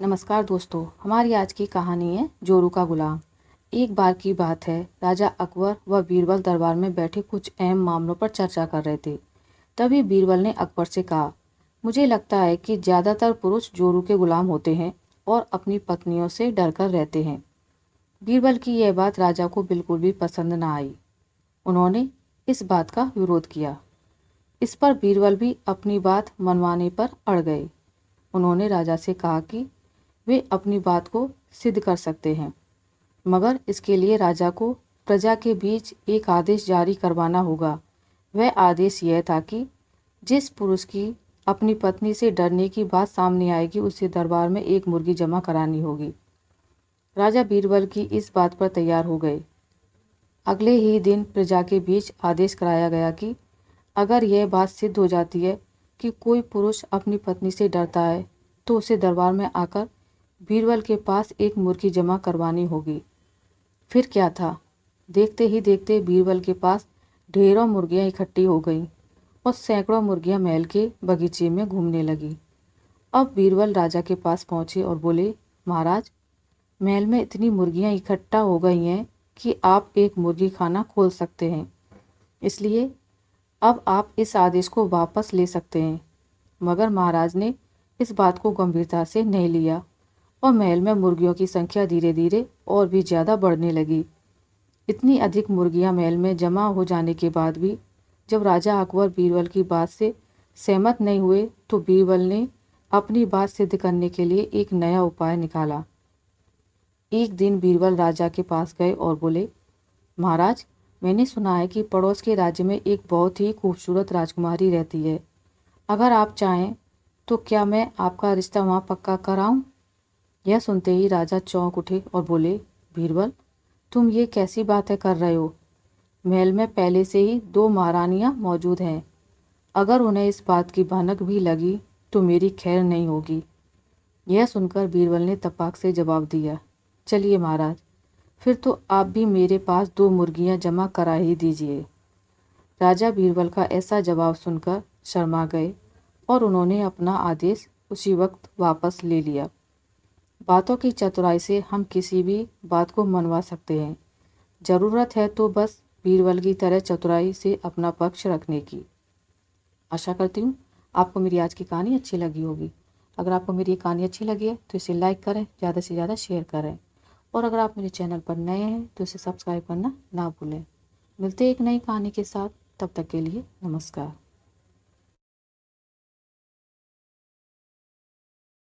नमस्कार दोस्तों, हमारी आज की कहानी है जोरू का गुलाम। एक बार की बात है, राजा अकबर व बीरबल दरबार में बैठे कुछ अहम मामलों पर चर्चा कर रहे थे। तभी बीरबल ने अकबर से कहा, मुझे लगता है कि ज़्यादातर पुरुष जोरू के गुलाम होते हैं और अपनी पत्नियों से डरकर रहते हैं। बीरबल की यह बात राजा को बिल्कुल भी पसंद न आई। उन्होंने इस बात का विरोध किया। इस पर बीरबल भी अपनी बात मनवाने पर अड़ गए। उन्होंने राजा से कहा कि वे अपनी बात को सिद्ध कर सकते हैं, मगर इसके लिए राजा को प्रजा के बीच एक आदेश जारी करवाना होगा। वह आदेश यह था कि जिस पुरुष की अपनी पत्नी से डरने की बात सामने आएगी, उसे दरबार में एक मुर्गी जमा करानी होगी। राजा बीरबल की इस बात पर तैयार हो गए। अगले ही दिन प्रजा के बीच आदेश कराया गया कि अगर यह बात सिद्ध हो जाती है कि कोई पुरुष अपनी पत्नी से डरता है, तो उसे दरबार में आकर बीरबल के पास एक मुर्गी जमा करवानी होगी। फिर क्या था, देखते ही देखते बीरबल के पास ढेरों मुर्गियां इकट्ठी हो गईं और सैकड़ों मुर्गियां महल के बगीचे में घूमने लगी। अब बीरबल राजा के पास पहुंचे और बोले, महाराज, महल में इतनी मुर्गियां इकट्ठा हो गई हैं कि आप एक मुर्गी खाना खोल सकते हैं, इसलिए अब आप इस आदेश को वापस ले सकते हैं। मगर महाराज ने इस बात को गंभीरता से नहीं लिया और महल में मुर्गियों की संख्या धीरे धीरे और भी ज़्यादा बढ़ने लगी। इतनी अधिक मुर्गियां महल में जमा हो जाने के बाद भी जब राजा अकबर बीरबल की बात से सहमत नहीं हुए, तो बीरबल ने अपनी बात सिद्ध करने के लिए एक नया उपाय निकाला। एक दिन बीरबल राजा के पास गए और बोले, महाराज, मैंने सुना है कि पड़ोस के राज्य में एक बहुत ही खूबसूरत राजकुमारी रहती है। अगर आप चाहें तो क्या मैं आपका रिश्ता वहाँ पक्का कराऊं? यह सुनते ही राजा चौंक उठे और बोले, बीरबल, तुम ये कैसी बातें कर रहे हो? महल में पहले से ही 2 महारानियां मौजूद हैं। अगर उन्हें इस बात की भनक भी लगी तो मेरी खैर नहीं होगी। यह सुनकर बीरबल ने तपाक से जवाब दिया, चलिए महाराज, फिर तो आप भी मेरे पास 2 मुर्गियां जमा करा ही दीजिए। राजा बीरबल का ऐसा जवाब सुनकर शर्मा गए और उन्होंने अपना आदेश उसी वक्त वापस ले लिया। बातों की चतुराई से हम किसी भी बात को मनवा सकते हैं। ज़रूरत है तो बस बीरबल की तरह चतुराई से अपना पक्ष रखने की। आशा करती हूँ आपको मेरी आज की कहानी अच्छी लगी होगी। अगर आपको मेरी ये कहानी अच्छी लगी है तो इसे लाइक करें, ज़्यादा से ज़्यादा शेयर करें, और अगर आप मेरे चैनल पर नए हैं तो इसे सब्सक्राइब करना ना भूलें। मिलते हैं एक नई कहानी के साथ, तब तक के लिए नमस्कार।